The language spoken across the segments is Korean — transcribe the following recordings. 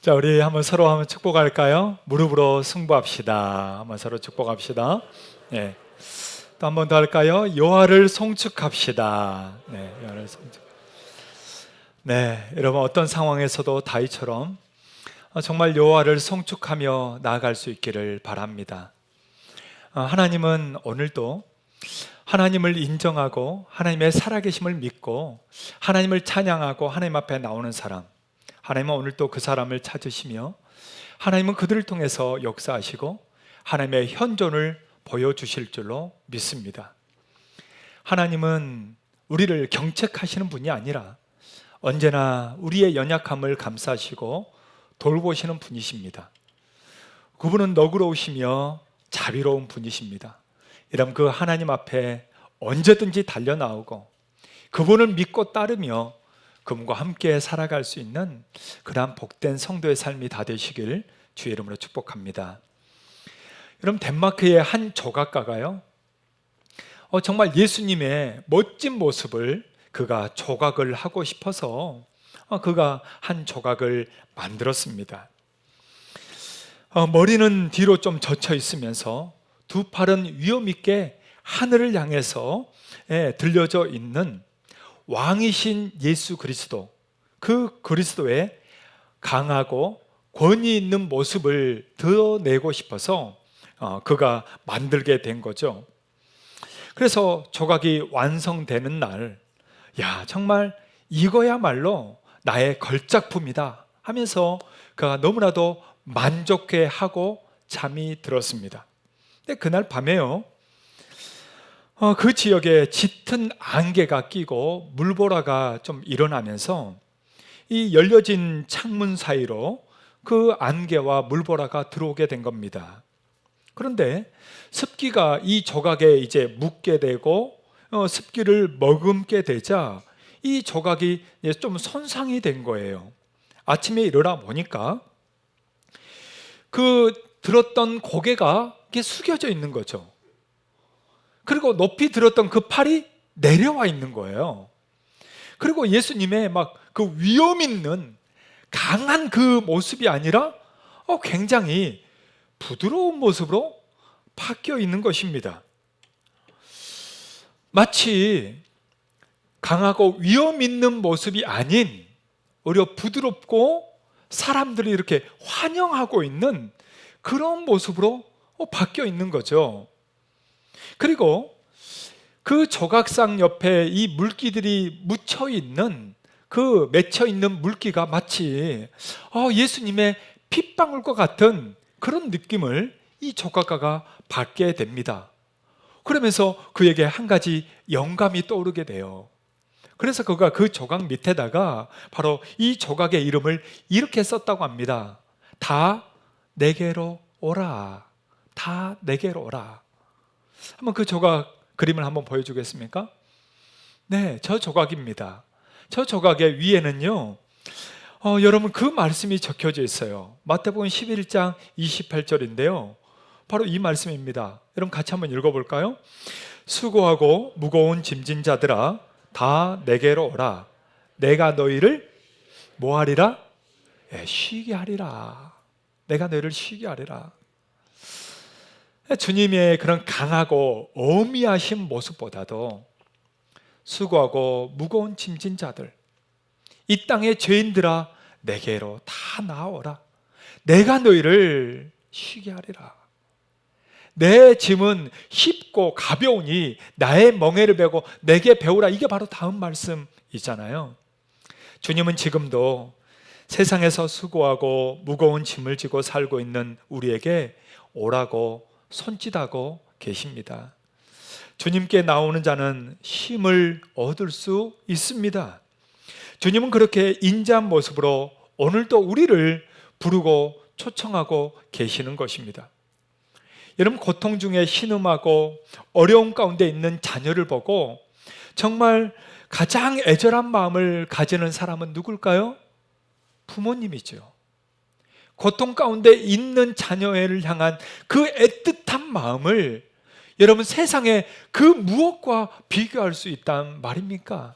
자, 우리 한번 축복할까요? 무릎으로 승부합시다. 한번 서로 축복합시다. 네. 또 한 번 더 할까요? 여호와를 송축합시다. 네, 여호와를 송축. 네, 여러분 어떤 상황에서도 다윗처럼 정말 여호와를 송축하며 나아갈 수 있기를 바랍니다. 하나님은 오늘도 하나님을 인정하고 하나님의 살아계심을 믿고 하나님을 찬양하고 하나님 앞에 나오는 사람, 하나님은 오늘 또 그 사람을 찾으시며 하나님은 그들을 통해서 역사하시고 하나님의 현존을 보여주실 줄로 믿습니다. 하나님은 우리를 경책하시는 분이 아니라 언제나 우리의 연약함을 감싸시고 돌보시는 분이십니다. 그분은 너그러우시며 자비로운 분이십니다. 이런 그 하나님 앞에 언제든지 달려나오고 그분을 믿고 따르며 그분과 함께 살아갈 수 있는 그러한 복된 성도의 삶이 다 되시길 주의 이름으로 축복합니다. 여러분, 덴마크의 한 조각가가요, 정말 예수님의 멋진 모습을 그가 조각을 하고 싶어서 그가 한 조각을 만들었습니다. 머리는 뒤로 좀 젖혀 있으면서 두 팔은 위험 있게 하늘을 향해서 들려져 있는 왕이신 예수 그리스도, 그 그리스도의 강하고 권위 있는 모습을 드러내고 싶어서 그가 만들게 된 거죠. 그래서 조각이 완성되는 날, 야, 정말 이거야말로 나의 걸작품이다 하면서 그가 너무나도 만족해하고 잠이 들었습니다. 근데 그날 밤에요, 그 지역에 짙은 안개가 끼고 물보라가 좀 일어나면서 이 열려진 창문 사이로 그 안개와 물보라가 들어오게 된 겁니다. 그런데 습기가 이 조각에 이제 묻게 되고 습기를 머금게 되자 이 조각이 좀 손상이 된 거예요. 아침에 일어나 보니까 그 들었던 고개가 이렇게 숙여져 있는 거죠. 그리고 높이 들었던 그 팔이 내려와 있는 거예요. 그리고 예수님의 막 그 위험 있는 강한 그 모습이 아니라 굉장히 부드러운 모습으로 바뀌어 있는 것입니다. 마치 강하고 위험 있는 모습이 아닌 오히려 부드럽고 사람들이 이렇게 환영하고 있는 그런 모습으로 바뀌어 있는 거죠. 그리고 그 조각상 옆에 이 물기들이 묻혀 있는 그 맺혀 있는 물기가 마치 예수님의 핏방울과 같은 그런 느낌을 이 조각가가 받게 됩니다. 그러면서 그에게 한 가지 영감이 떠오르게 돼요. 그래서 그가 그 조각 밑에다가 바로 이 조각의 이름을 이렇게 썼다고 합니다. 다 내게로 오라. 다 내게로 오라. 한번 그 조각 그림을 한번 보여주겠습니까? 네, 저 조각입니다. 저 조각의 위에는요, 여러분 그 말씀이 적혀져 있어요. 마태복음 11장 28절인데요. 바로 이 말씀입니다. 여러분 같이 한번 읽어볼까요? 수고하고 무거운 짐진 자들아 다 내게로 오라. 내가 너희를 뭐하리라? 쉬게 하리라. 내가 너희를 쉬게 하리라. 주님의 그런 강하고 어미하신 모습보다도 수고하고 무거운 짐진 자들, 이 땅의 죄인들아 내게로 다 나오라. 내가 너희를 쉬게 하리라. 내 짐은 쉽고 가벼우니 나의 멍에를 메고 내게 배우라. 이게 바로 다음 말씀이잖아요. 주님은 지금도 세상에서 수고하고 무거운 짐을 지고 살고 있는 우리에게 오라고 손짓하고 계십니다. 주님께 나오는 자는 쉼을 얻을 수 있습니다. 주님은 그렇게 인자한 모습으로 오늘도 우리를 부르고 초청하고 계시는 것입니다. 여러분, 고통 중에 신음하고 어려움 가운데 있는 자녀를 보고 정말 가장 애절한 마음을 가지는 사람은 누굴까요? 부모님이죠. 고통 가운데 있는 자녀를 향한 그 애틋한 마음을 여러분 세상에 그 무엇과 비교할 수 있단 말입니까?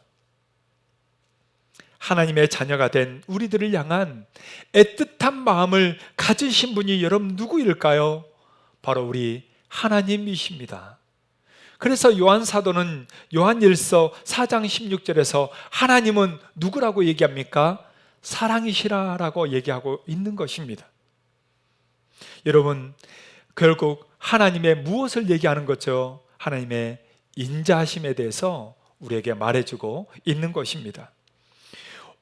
하나님의 자녀가 된 우리들을 향한 애틋한 마음을 가지신 분이 여러분 누구일까요? 바로 우리 하나님이십니다. 그래서 요한 사도는 요한일서 4장 16절에서 하나님은 누구라고 얘기합니까? 사랑이시라라고 얘기하고 있는 것입니다. 여러분, 결국 하나님의 무엇을 얘기하는 거죠? 하나님의 인자하심에 대해서 우리에게 말해주고 있는 것입니다.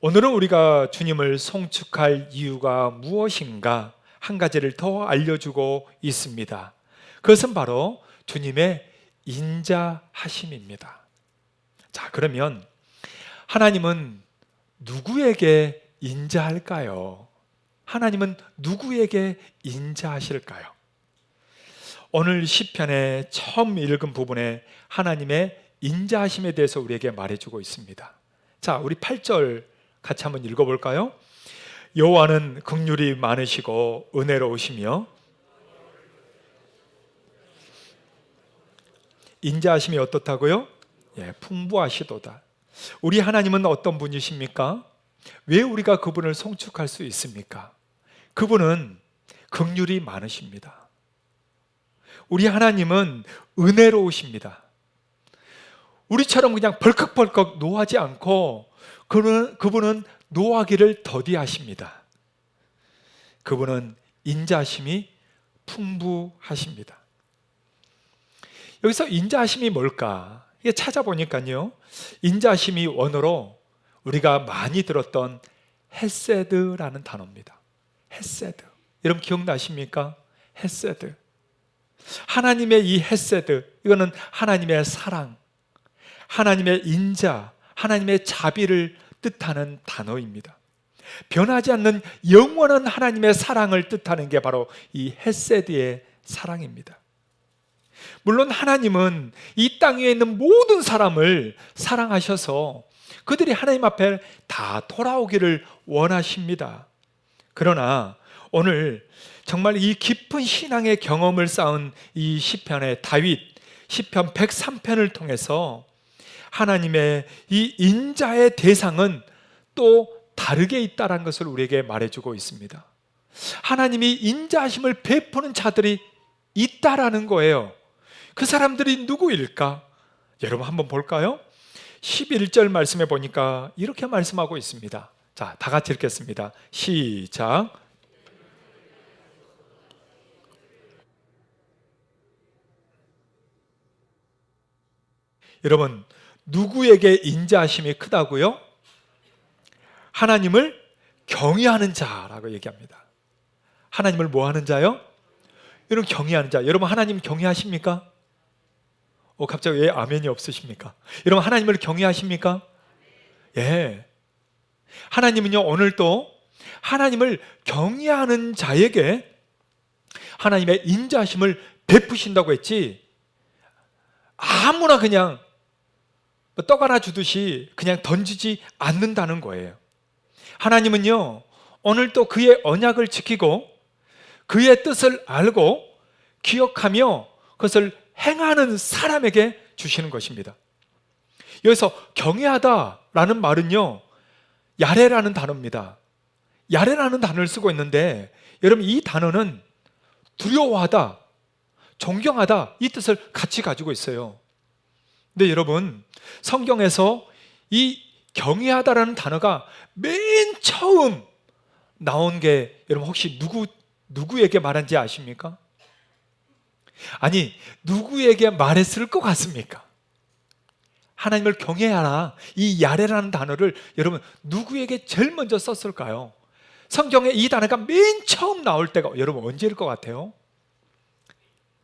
오늘은 우리가 주님을 송축할 이유가 무엇인가 한 가지를 더 알려주고 있습니다. 그것은 바로 주님의 인자하심입니다. 자, 그러면 하나님은 누구에게 인자할까요? 하나님은 누구에게 인자하실까요? 오늘 시편의 처음 읽은 부분에 하나님의 인자하심에 대해서 우리에게 말해주고 있습니다. 자, 우리 8절 같이 한번 읽어볼까요? 여호와는 긍휼이 많으시고 은혜로우시며 인자하심이 어떻다고요? 예, 풍부하시도다. 우리 하나님은 어떤 분이십니까? 왜 우리가 그분을 송축할 수 있습니까? 그분은 긍휼이 많으십니다. 우리 하나님은 은혜로우십니다. 우리처럼 그냥 벌컥벌컥 노하지 않고 그분은 노하기를 더디하십니다. 그분은 인자하심이 풍부하십니다. 여기서 인자하심이 뭘까? 이게 찾아보니까요, 인자하심이 원어로 우리가 많이 들었던 헤세드라는 단어입니다. 헤세드. 여러분 기억나십니까? 헤세드. 하나님의 이 헤세드, 이거는 하나님의 사랑, 하나님의 인자, 하나님의 자비를 뜻하는 단어입니다. 변하지 않는 영원한 하나님의 사랑을 뜻하는 게 바로 이 헤세드의 사랑입니다. 물론 하나님은 이 땅 위에 있는 모든 사람을 사랑하셔서 그들이 하나님 앞에 다 돌아오기를 원하십니다. 그러나 오늘 정말 이 깊은 신앙의 경험을 쌓은 이 시편의 다윗, 시편 103편을 통해서 하나님의 이 인자의 대상은 또 다르게 있다는 것을 우리에게 말해주고 있습니다. 하나님이 인자하심을 베푸는 자들이 있다라는 거예요. 그 사람들이 누구일까? 여러분 한번 볼까요? 11절 말씀에 보니까 이렇게 말씀하고 있습니다. 자, 다 같이 읽겠습니다. 시작. 여러분, 누구에게 인자하심이 크다고요? 하나님을 경외하는 자라고 얘기합니다. 하나님을 뭐 하는 자요? 여러분 경외하는 자. 여러분 하나님 경외하십니까? 갑자기 왜 아멘이 없으십니까? 여러분 하나님을 경외하십니까? 예. 하나님은요, 오늘도 하나님을 경외하는 자에게 하나님의 인자하심을 베푸신다고 했지, 아무나 그냥 떡 하나 주듯이 그냥 던지지 않는다는 거예요. 하나님은요, 오늘도 그의 언약을 지키고 그의 뜻을 알고 기억하며 그것을 행하는 사람에게 주시는 것입니다. 여기서 경외하다라는 말은요, 야레라는 단어입니다. 야레라는 단어를 쓰고 있는데, 여러분 이 단어는 두려워하다, 존경하다, 이 뜻을 같이 가지고 있어요. 근데 여러분 성경에서 이 경외하다라는 단어가 맨 처음 나온 게 여러분 혹시 누구에게 말한지 아십니까? 아니, 누구에게 말했을 것 같습니까? 하나님을 경외하라, 이 야레라는 단어를 여러분 누구에게 제일 먼저 썼을까요? 성경에 이 단어가 맨 처음 나올 때가 여러분 언제일 것 같아요?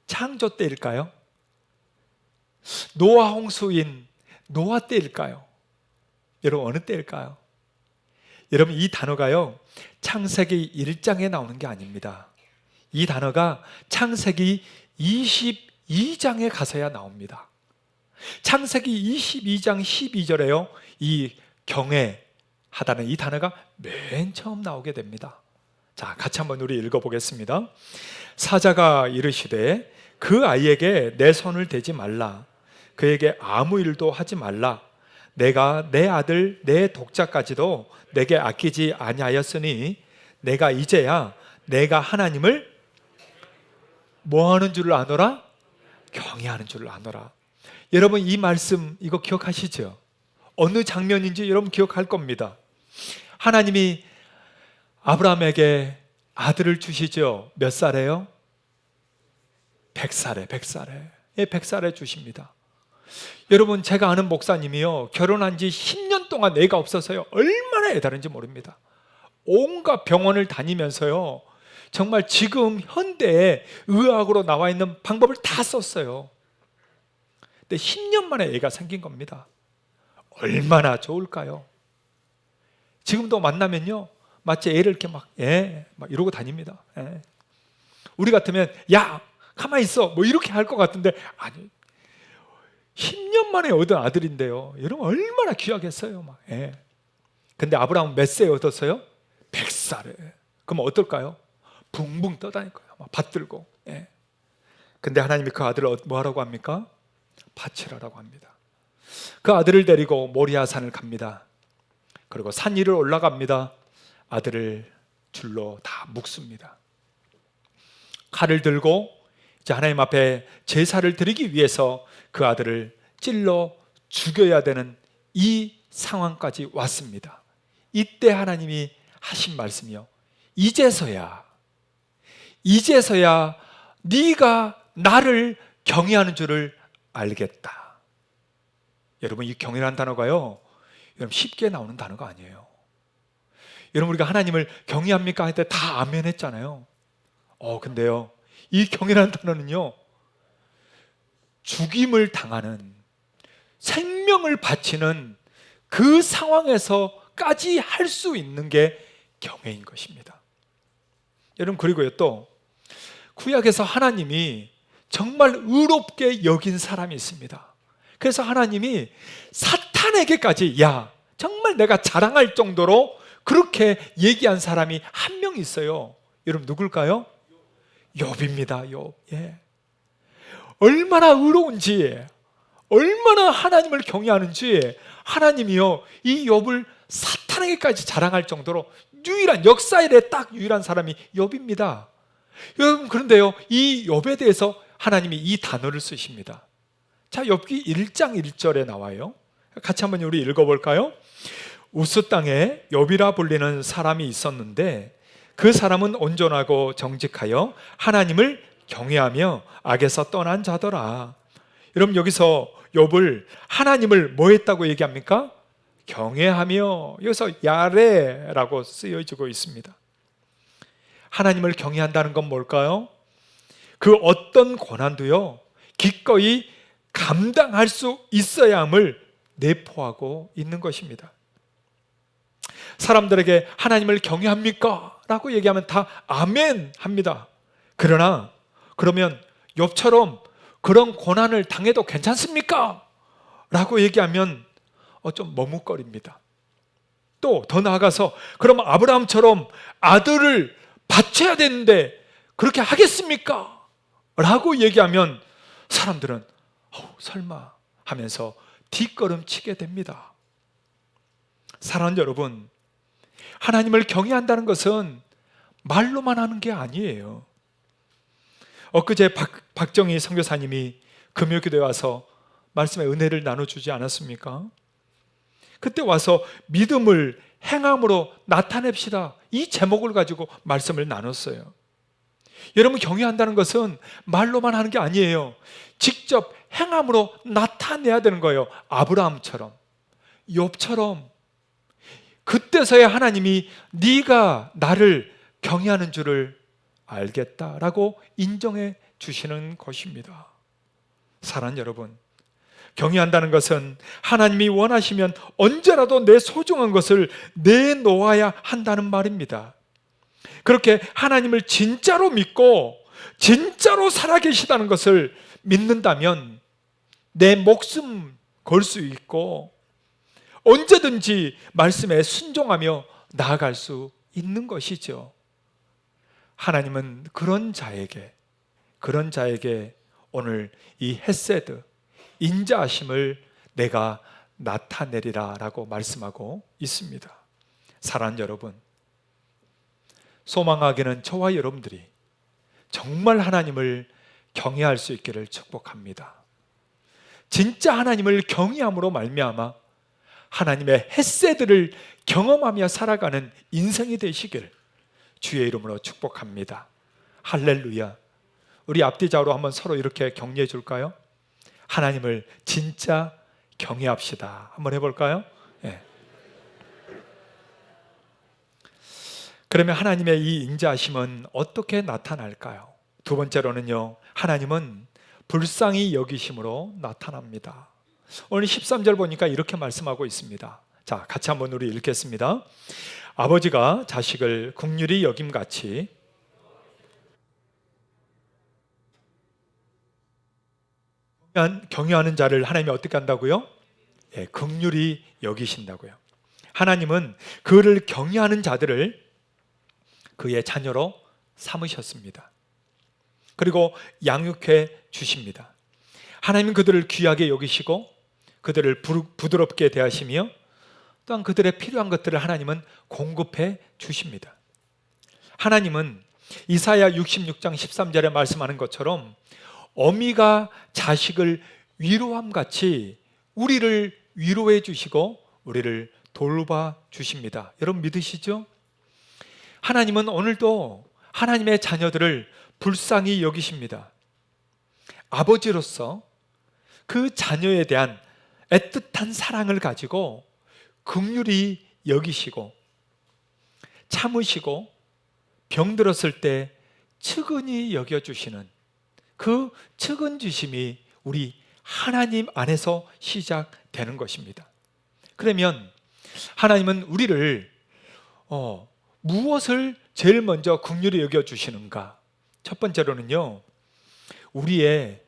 창조 때일까요? 노아 홍수인 노아 때일까요? 여러분 어느 때일까요? 여러분 이 단어가요, 창세기 1장에 나오는 게 아닙니다. 이 단어가 창세기 22장에 가서야 나옵니다. 창세기 22장 12절에요 이 경외하다는 이 단어가 맨 처음 나오게 됩니다. 자, 같이 한번 우리 읽어보겠습니다. 사자가 이르시되 그 아이에게 내 손을 대지 말라, 그에게 아무 일도 하지 말라, 내가 내 아들 내 독자까지도 내게 아끼지 아니하였으니 내가 이제야 내가 하나님을 뭐 하는 줄을 아노라? 경외하는 줄을 아노라. 여러분 이 말씀 이거 기억하시죠? 어느 장면인지 여러분 기억할 겁니다. 하나님이 아브라함에게 아들을 주시죠. 몇 살에요? 100살에. 예, 100살에 주십니다. 여러분 제가 아는 목사님이요, 결혼한 지 10년 동안 애가 없어서요 얼마나 애다른지 모릅니다. 온갖 병원을 다니면서요 정말 지금 현대에 의학으로 나와 있는 방법을 다 썼어요. 근데 10년 만에 애가 생긴 겁니다. 얼마나 좋을까요? 지금도 만나면요 마치 애를 이렇게 막 이러고 다닙니다. 우리 같으면 야 가만히 있어 뭐 이렇게 할 것 같은데 아니, 10년 만에 얻은 아들인데요 여러분 얼마나 귀하겠어요. 근데 아브라함은 몇 세에 얻었어요? 100살에. 그럼 어떨까요? 붕붕 떠다닐 거예요. 막 받들고. 근데 하나님이 그 아들을 뭐 하라고 합니까? 바치라라고 합니다. 그 아들을 데리고 모리아 산을 갑니다. 그리고 산 위를 올라갑니다. 아들을 줄로 다 묶습니다. 칼을 들고 이제 하나님 앞에 제사를 드리기 위해서 그 아들을 찔러 죽여야 되는 이 상황까지 왔습니다. 이때 하나님이 하신 말씀이요, 이제서야 네가 나를 경외하는 줄을 알겠다. 여러분 이 경외라는 단어가요 여러분 쉽게 나오는 단어가 아니에요. 여러분 우리가 하나님을 경외합니까? 할 때 다 아멘 했잖아요. 근데요 이 경외라는 단어는요 죽임을 당하는, 생명을 바치는 그 상황에서까지 할 수 있는 게 경외인 것입니다. 여러분 그리고요 또 구약에서 하나님이 정말 의롭게 여긴 사람이 있습니다. 그래서 하나님이 사탄에게까지 야 정말 내가 자랑할 정도로 그렇게 얘기한 사람이 한 명 있어요. 여러분 누굴까요? 욥입니다. 욥. 얼마나 의로운지, 얼마나 하나님을 경외하는지 하나님이요 이 욥을 사탄에게까지 자랑할 정도로 유일한, 역사에 딱 유일한 사람이 욥입니다. 여러분 그런데요 이 욥에 대해서 하나님이 이 단어를 쓰십니다. 자, 욥기 1장 1절에 나와요. 같이 한번 우리 읽어볼까요? 우스 땅에 욥이라 불리는 사람이 있었는데 그 사람은 온전하고 정직하여 하나님을 경외하며 악에서 떠난 자더라. 여러분 여기서 욥을 하나님을 뭐 했다고 얘기합니까? 경외하며, 여기서 야레라고 쓰여지고 있습니다. 하나님을 경외한다는 건 뭘까요? 그 어떤 고난도요 기꺼이 감당할 수 있어야 함을 내포하고 있는 것입니다. 사람들에게 하나님을 경외합니까? 라고 얘기하면 다 아멘 합니다. 그러나 그러면 욥처럼 그런 고난을 당해도 괜찮습니까? 라고 얘기하면 좀 머뭇거립니다. 또 더 나아가서 그럼 아브라함처럼 아들을 바쳐야 되는데 그렇게 하겠습니까? 라고 얘기하면 사람들은 설마 하면서 뒷걸음치게 됩니다. 사랑하는 여러분, 하나님을 경외한다는 것은 말로만 하는 게 아니에요. 엊그제 박정희 선교사님이 금요기도에 와서 말씀의 은혜를 나눠주지 않았습니까? 그때 와서 믿음을 행함으로 나타냅시다, 이 제목을 가지고 말씀을 나눴어요. 여러분 경외한다는 것은 말로만 하는 게 아니에요. 직접 행함으로 나타내야 되는 거예요. 아브라함처럼, 욥처럼. 그때서야 하나님이 네가 나를 경외하는 줄을 알겠다라고 인정해 주시는 것입니다. 사랑하는 여러분, 경외한다는 것은 하나님이 원하시면 언제라도 내 소중한 것을 내놓아야 한다는 말입니다. 그렇게 하나님을 진짜로 믿고 진짜로 살아계시다는 것을 믿는다면 내 목숨 걸 수 있고 언제든지 말씀에 순종하며 나아갈 수 있는 것이죠. 하나님은 그런 자에게 오늘 이 헤세드, 인자하심을 내가 나타내리라 라고 말씀하고 있습니다. 사랑하는 여러분, 소망하기는 저와 여러분들이 정말 하나님을 경외할 수 있기를 축복합니다. 진짜 하나님을 경외함으로 말미암아 하나님의 헷세들을 경험하며 살아가는 인생이 되시길 주의 이름으로 축복합니다. 할렐루야. 우리 앞뒤좌우로 한번 서로 이렇게 격려해 줄까요? 하나님을 진짜 경외합시다. 한번 해볼까요? 네. 그러면 하나님의 이 인자하심은 어떻게 나타날까요? 두 번째로는요, 하나님은 불쌍히 여기심으로 나타납니다. 오늘 13절 보니까 이렇게 말씀하고 있습니다. 자, 같이 한번 우리 읽겠습니다. 아버지가 자식을 긍휼히 여김같이 경외하는 자를 하나님이 어떻게 한다고요? 예, 긍휼히 여기신다고요. 하나님은 그를 경외하는 자들을 그의 자녀로 삼으셨습니다. 그리고 양육해 주십니다. 하나님은 그들을 귀하게 여기시고 그들을 부드럽게 대하시며 또한 그들의 필요한 것들을 하나님은 공급해 주십니다. 하나님은 이사야 66장 13절에 말씀하는 것처럼 어미가 자식을 위로함 같이 우리를 위로해 주시고 우리를 돌봐 주십니다. 여러분 믿으시죠? 하나님은 오늘도 하나님의 자녀들을 불쌍히 여기십니다. 아버지로서 그 자녀에 대한 애틋한 사랑을 가지고 긍휼히 여기시고 참으시고 병들었을 때 측은히 여겨주시는 그 측은지심이 우리 하나님 안에서 시작되는 것입니다. 그러면 하나님은 우리를 무엇을 제일 먼저 긍휼히 여겨주시는가? 첫 번째로는요, 우리의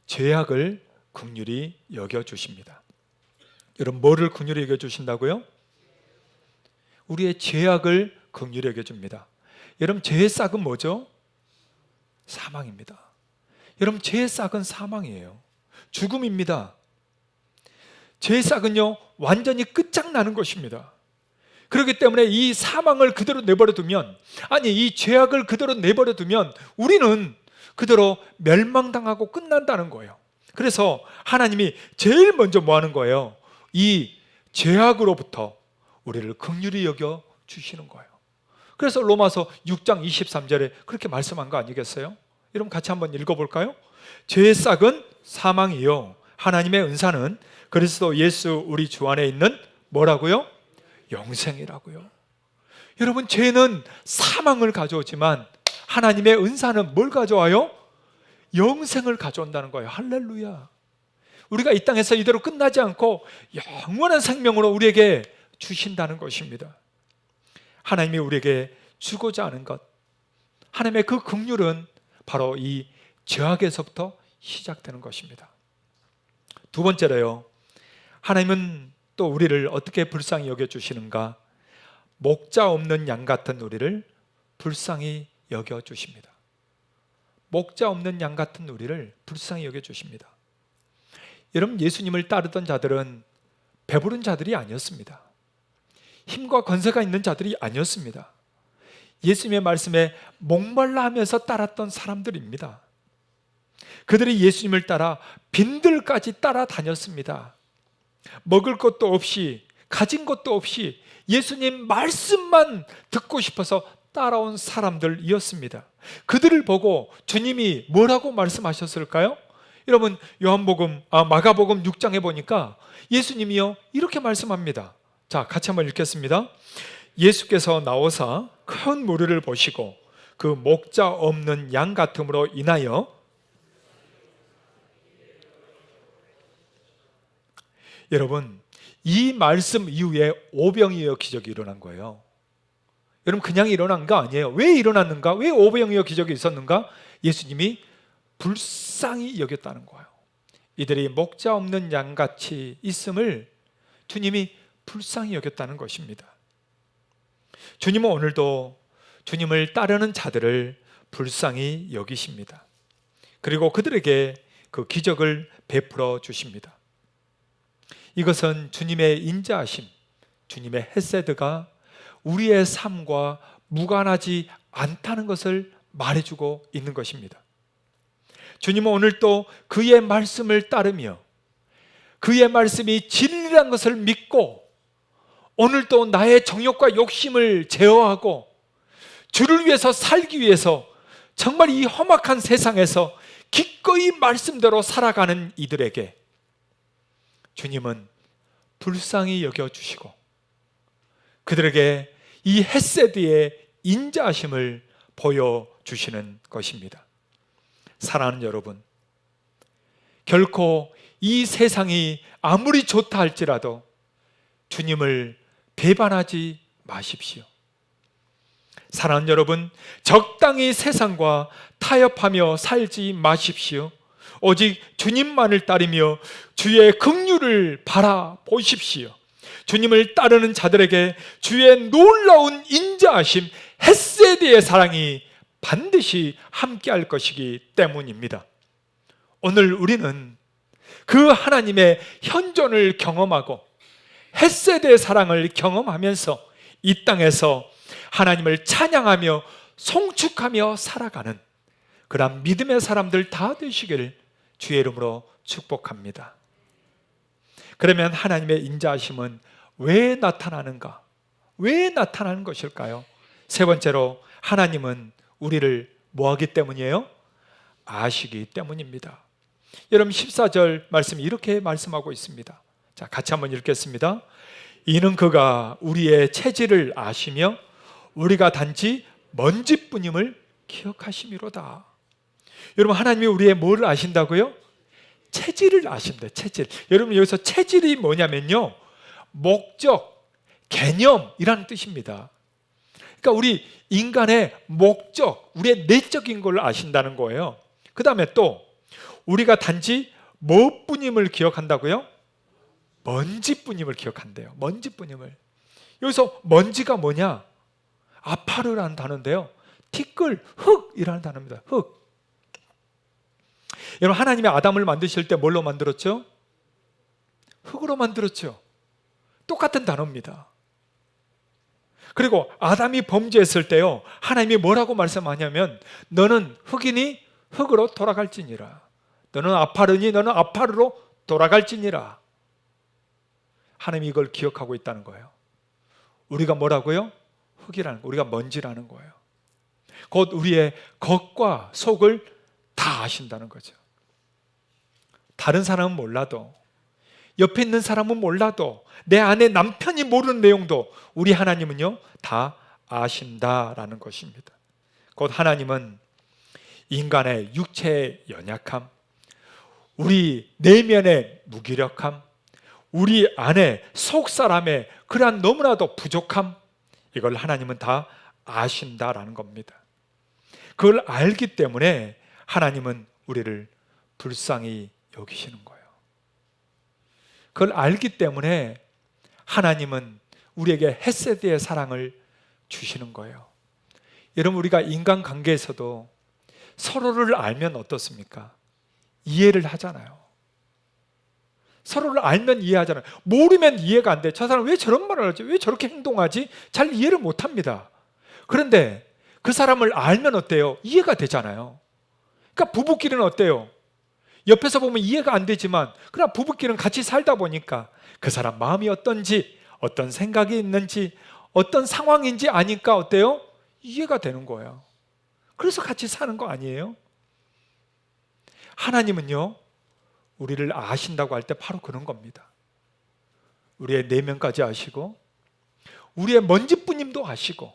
죄악을 긍휼히 여겨주십니다. 여러분, 뭐를 긍휼히 여겨주신다고요? 우리의 죄악을 긍휼히 여겨줍니다. 여러분, 죄의 싹은 뭐죠? 사망입니다. 여러분, 죄의 싹은 사망이에요. 죽음입니다. 죄의 싹은요, 완전히 끝장나는 것입니다. 그렇기 때문에 이 사망을 그대로 내버려 두면, 아니 이 죄악을 그대로 내버려 두면 우리는 그대로 멸망당하고 끝난다는 거예요. 그래서 하나님이 제일 먼저 뭐 하는 거예요? 이 죄악으로부터 우리를 긍휼히 여겨 주시는 거예요. 그래서 로마서 6장 23절에 그렇게 말씀한 거 아니겠어요? 여러분 같이 한번 읽어볼까요? 죄의 싹은 사망이요 하나님의 은사는 그리스도 예수 우리 주 안에 있는 뭐라고요? 영생이라고요. 여러분, 죄는 사망을 가져오지만 하나님의 은사는 뭘 가져와요? 영생을 가져온다는 거예요. 할렐루야. 우리가 이 땅에서 이대로 끝나지 않고 영원한 생명으로 우리에게 주신다는 것입니다. 하나님이 우리에게 주고자 하는 것, 하나님의 그 긍휼은 바로 이 죄악에서부터 시작되는 것입니다. 두 번째로요, 하나님은 또 우리를 어떻게 불쌍히 여겨주시는가? 목자 없는 양 같은 우리를 불쌍히 여겨주십니다. 목자 없는 양 같은 우리를 불쌍히 여겨주십니다. 여러분, 예수님을 따르던 자들은 배부른 자들이 아니었습니다. 힘과 권세가 있는 자들이 아니었습니다. 예수님의 말씀에 목말라 하면서 따랐던 사람들입니다. 그들이 예수님을 따라 빈들까지 따라다녔습니다. 먹을 것도 없이 가진 것도 없이 예수님 말씀만 듣고 싶어서 따라온 사람들이었습니다. 그들을 보고 주님이 뭐라고 말씀하셨을까요? 여러분, 마가복음 6장에 보니까 예수님이요 이렇게 말씀합니다. 자, 같이 한번 읽겠습니다. 예수께서 나오사 큰 무리를 보시고 그 목자 없는 양 같음으로 인하여 여러분, 이 말씀 이후에 오병이어 기적이 일어난 거예요. 여러분, 그냥 일어난 거 아니에요. 왜 일어났는가? 왜 오병이어 기적이 있었는가? 예수님이 불쌍히 여겼다는 거예요. 이들이 목자 없는 양같이 있음을 주님이 불쌍히 여겼다는 것입니다. 주님은 오늘도 주님을 따르는 자들을 불쌍히 여기십니다. 그리고 그들에게 그 기적을 베풀어 주십니다. 이것은 주님의 인자하심, 주님의 헤세드가 우리의 삶과 무관하지 않다는 것을 말해주고 있는 것입니다. 주님은 오늘 또 그의 말씀을 따르며 그의 말씀이 진리라는 것을 믿고 오늘도 나의 정욕과 욕심을 제어하고 주를 위해서 살기 위해서 정말 이 험악한 세상에서 기꺼이 말씀대로 살아가는 이들에게 주님은 불쌍히 여겨주시고 그들에게 이 헤세드의 인자하심을 보여주시는 것입니다. 사랑하는 여러분, 결코 이 세상이 아무리 좋다 할지라도 주님을 배반하지 마십시오. 사랑하는 여러분, 적당히 세상과 타협하며 살지 마십시오. 오직 주님만을 따르며 주의 긍휼을 바라보십시오. 주님을 따르는 자들에게 주의 놀라운 인자하심, 헤세드의 사랑이 반드시 함께할 것이기 때문입니다. 오늘 우리는 그 하나님의 현존을 경험하고 헤세드의 사랑을 경험하면서 이 땅에서 하나님을 찬양하며 송축하며 살아가는 그런 믿음의 사람들 다 되시기를 주의 이름으로 축복합니다. 그러면 하나님의 인자하심은 왜 나타나는가? 왜 나타나는 것일까요? 세 번째로 하나님은 우리를 뭐하기 때문이에요? 아시기 때문입니다. 여러분 14절 말씀 이렇게 말씀하고 있습니다. 자, 같이 한번 읽겠습니다. 이는 그가 우리의 체질을 아시며 우리가 단지 먼지뿐임을 기억하심이로다. 여러분 하나님이 우리의 뭐를 아신다고요? 체질을 아신다. 체질. 여러분 여기서 체질이 뭐냐면요, 목적, 개념이라는 뜻입니다. 그러니까 우리 인간의 목적, 우리의 내적인 걸 아신다는 거예요. 그 다음에 또 우리가 단지 뭐뿐임을 기억한다고요? 먼지뿐임을 기억한대요. 먼지뿐임을. 여기서 먼지가 뭐냐? 아파르라는 단어인데요, 티끌, 흙이라는 단어입니다. 흙. 여러분 하나님이 아담을 만드실 때 뭘로 만들었죠? 흙으로 만들었죠. 똑같은 단어입니다. 그리고 아담이 범죄했을 때요, 하나님이 뭐라고 말씀하냐면 너는 흙이니 흙으로 돌아갈지니라. 너는 아파르니 너는 아파르로 돌아갈지니라. 하나님이 이걸 기억하고 있다는 거예요. 우리가 뭐라고요? 흙이라는 거, 우리가 먼지라는 거예요. 곧 우리의 겉과 속을 다 아신다는 거죠. 다른 사람은 몰라도, 옆에 있는 사람은 몰라도, 내 아내 남편이 모르는 내용도 우리 하나님은요 다 아신다라는 것입니다. 곧 하나님은 인간의 육체의 연약함, 우리 내면의 무기력함, 우리 안에 속사람의 그러한 너무나도 부족함, 이걸 하나님은 다 아신다라는 겁니다. 그걸 알기 때문에 하나님은 우리를 불쌍히 여기시는 거예요. 그걸 알기 때문에 하나님은 우리에게 헤세드의 사랑을 주시는 거예요. 여러분 우리가 인간관계에서도 서로를 알면 어떻습니까? 이해를 하잖아요. 서로를 알면 이해하잖아요. 모르면 이해가 안 돼. 저 사람 왜 저런 말을 하지? 왜 저렇게 행동하지? 잘 이해를 못합니다. 그런데 그 사람을 알면 어때요? 이해가 되잖아요. 그러니까 부부끼리는 어때요? 옆에서 보면 이해가 안 되지만 그러나 부부끼리는 같이 살다 보니까 그 사람 마음이 어떤지, 어떤 생각이 있는지, 어떤 상황인지 아니까 어때요? 이해가 되는 거예요. 그래서 같이 사는 거 아니에요? 하나님은요 우리를 아신다고 할 때 바로 그런 겁니다. 우리의 내면까지 아시고 우리의 먼지뿐임도 아시고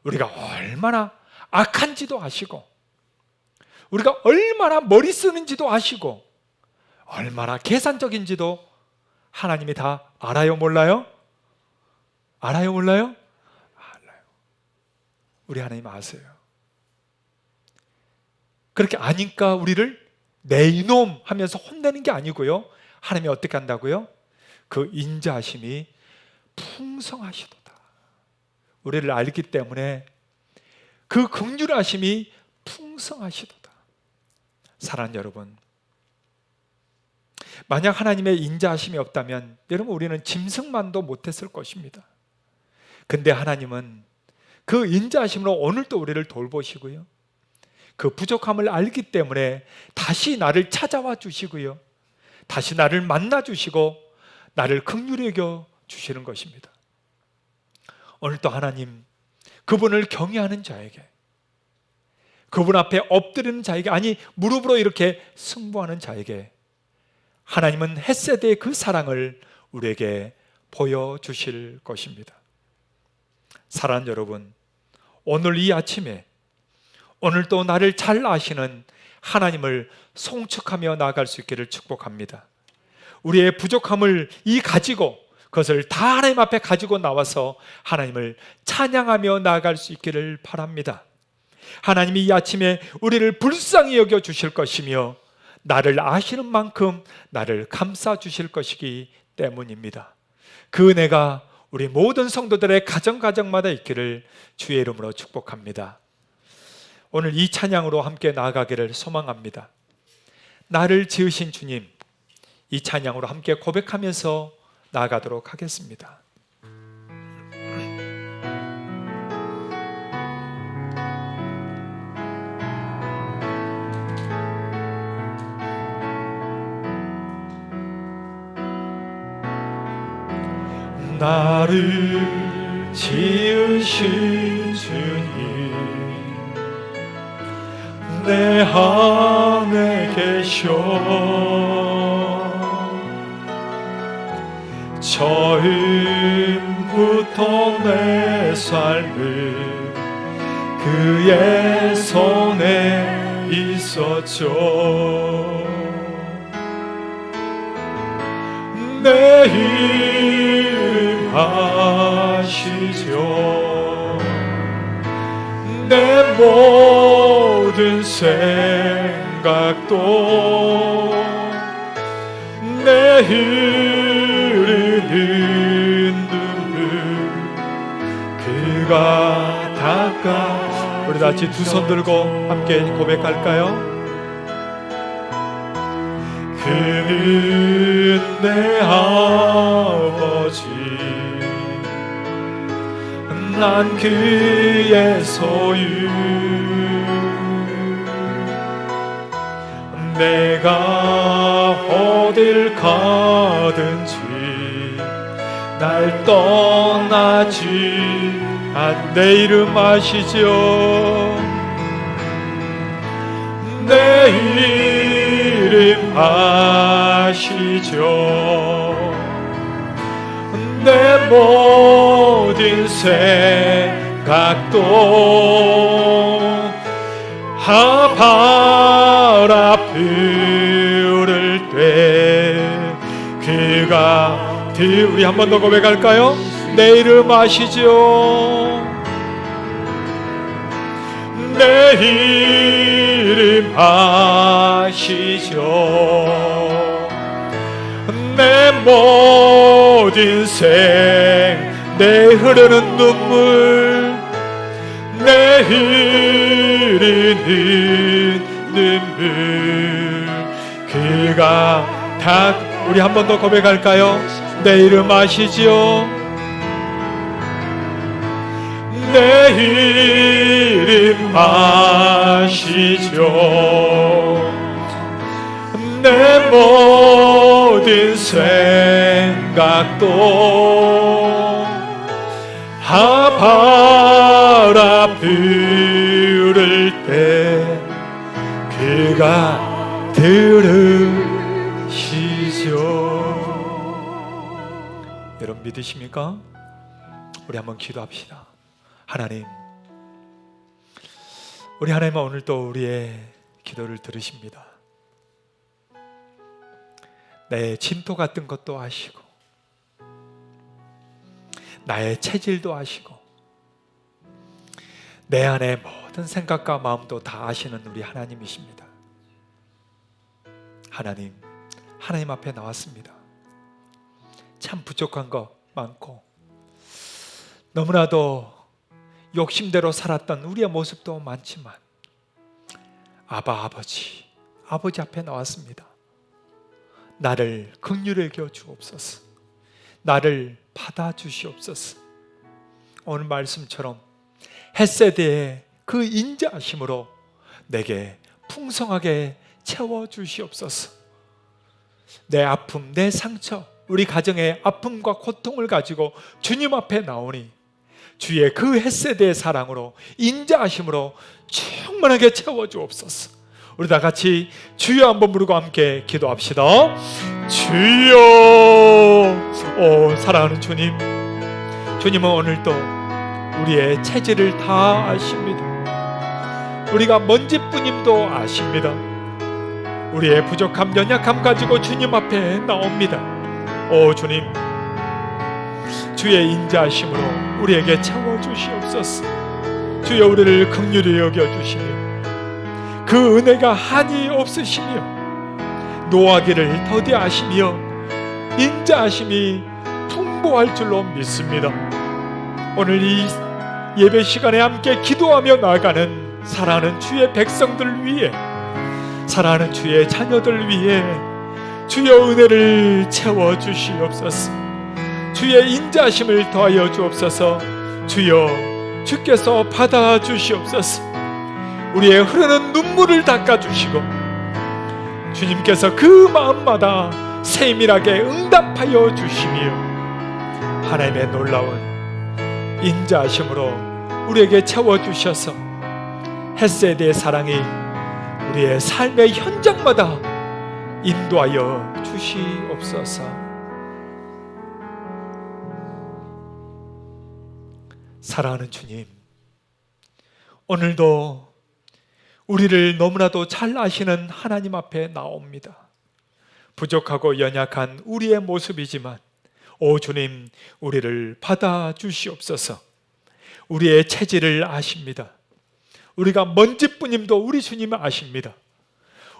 우리가 얼마나 악한지도 아시고 우리가 얼마나 머리 쓰는지도 아시고 얼마나 계산적인지도 하나님이 다 알아요, 몰라요? 알아요, 몰라요? 알아요. 우리 하나님 아세요. 그렇게 아니까 우리를 내 이놈 하면서 혼내는 게 아니고요, 하나님이 어떻게 한다고요? 그 인자하심이 풍성하시도다. 우리를 알기 때문에 그 긍휼하심이 풍성하시도다. 사랑하는 여러분, 만약 하나님의 인자하심이 없다면 여러분 우리는 짐승만도 못했을 것입니다. 근데 하나님은 그 인자하심으로 오늘도 우리를 돌보시고요, 그 부족함을 알기 때문에 다시 나를 찾아와 주시고요, 다시 나를 만나 주시고 나를 긍휼히 여겨 주시는 것입니다. 오늘도 하나님, 그분을 경외하는 자에게, 그분 앞에 엎드리는 자에게, 아니 무릎으로 이렇게 승부하는 자에게 하나님은 헷세대의 그 사랑을 우리에게 보여주실 것입니다. 사랑하는 여러분, 오늘 이 아침에 오늘도 나를 잘 아시는 하나님을 송축하며 나아갈 수 있기를 축복합니다. 우리의 부족함을 가지고 그것을 다 하나님 앞에 가지고 나와서 하나님을 찬양하며 나아갈 수 있기를 바랍니다. 하나님이 이 아침에 우리를 불쌍히 여겨 주실 것이며 나를 아시는 만큼 나를 감싸 주실 것이기 때문입니다. 그 은혜가 우리 모든 성도들의 가정마다 있기를 주의 이름으로 축복합니다. 오늘 이 찬양으로 함께 나아가기를 소망합니다. 나를 지으신 주님, 이 찬양으로 함께 고백하면서 나아가도록 하겠습니다. 나를 지으신 주님, 내 안에 계셔 처음부터 내 삶을 그의 손에 있었죠. 내 이름 아시죠. 내 모든 생각도 내 흐르는 눈물 그가 닦아. 우리 같이 두 손 들고 함께 고백할까요? 그는 내 아버지, 난 그의 소유. 내가 어딜 가든지 날 떠나지 내 이름 아시죠. 내 이름 아시죠. 내 모든 생각도 바람 부를 때 그가 우리 한 번 더 고백할까요? 내 이름 아시죠. 내 이름 아시죠. 내 모든 내 흐르는 눈물, 내 흐르는 눈물 그가 다. 우리 한 번 더 고백할까요? 내 이름 아시죠. 내 이름 아시죠. 내 모든 생각도 바람 부를 때 그가 들으시죠. 여러분 믿으십니까? 우리 한번 기도합시다. 하나님, 우리 하나님은 오늘도 우리의 기도를 들으십니다. 내 진토 같은 것도 아시고 나의 체질도 아시고 내 안의 모든 생각과 마음도 다 아시는 우리 하나님이십니다. 하나님 앞에 나왔습니다. 참 부족한 거 많고 너무나도 욕심대로 살았던 우리의 모습도 많지만 아버지 앞에 나왔습니다. 나를 긍휼히 여겨 주옵소서. 나를 받아주시옵소서. 오늘 말씀처럼 헷세대의 그 인자하심으로 내게 풍성하게 채워주시옵소서. 내 아픔, 내 상처, 우리 가정의 아픔과 고통을 가지고 주님 앞에 나오니 주의 그 헷세대의 사랑으로, 인자하심으로 충만하게 채워주옵소서. 우리 다 같이 주여 한번 부르고 함께 기도합시다. 주여. 오 사랑하는 주님, 주님은 오늘도 우리의 체질을 다 아십니다. 우리가 먼지뿐임도 아십니다. 우리의 부족함, 연약함 가지고 주님 앞에 나옵니다. 오 주님, 주의 인자하심으로 우리에게 채워주시옵소서. 주여 우리를 긍휼히 여겨주시며 그 은혜가 한이 없으시며 노하기를 더디하시며 인자하심이 풍부할 줄로 믿습니다. 오늘 이 예배 시간에 함께 기도하며 나아가는 사랑하는 주의 백성들 위해, 사랑하는 주의 자녀들 위해 주여 은혜를 채워주시옵소서. 주의 인자하심을 더하여 주옵소서. 주여 주께서 받아주시옵소서. 우리의 흐르는 눈물을 닦아주시고 주님께서 그 마음마다 세밀하게 응답하여 주시며 하나님의 놀라운 인자하심으로 우리에게 채워주셔서 헷세대의 사랑이 우리의 삶의 현장마다 인도하여 주시옵소서. 사랑하는 주님, 오늘도 우리를 너무나도 잘 아시는 하나님 앞에 나옵니다. 부족하고 연약한 우리의 모습이지만 오 주님, 우리를 받아주시옵소서. 우리의 체질을 아십니다. 우리가 먼지뿐임도 우리 주님은 아십니다.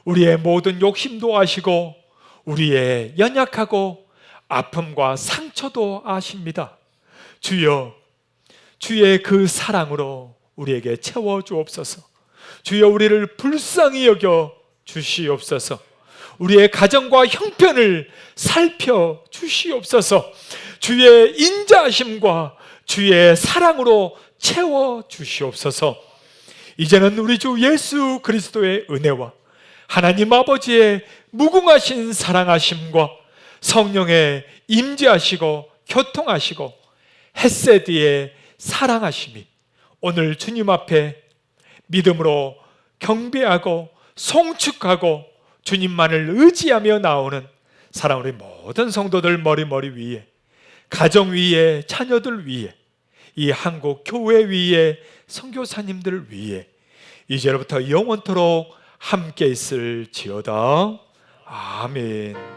우리의 모든 욕심도 아시고 우리의 연약하고 아픔과 상처도 아십니다. 주여, 주의 그 사랑으로 우리에게 채워주옵소서. 주여 우리를 불쌍히 여겨 주시옵소서. 우리의 가정과 형편을 살펴 주시옵소서. 주의 인자하심과 주의 사랑으로 채워 주시옵소서. 이제는 우리 주 예수 그리스도의 은혜와 하나님 아버지의 무궁하신 사랑하심과 성령의 임재하시고 교통하시고 헷세디의 사랑하심이 오늘 주님 앞에 믿음으로 경배하고 송축하고 주님만을 의지하며 나오는 사랑 우리 모든 성도들 머리 위에, 가정 위에, 자녀들 위에, 이 한국 교회 위에, 선교사님들 위에 이제로부터 영원토록 함께 있을지어다. 아멘.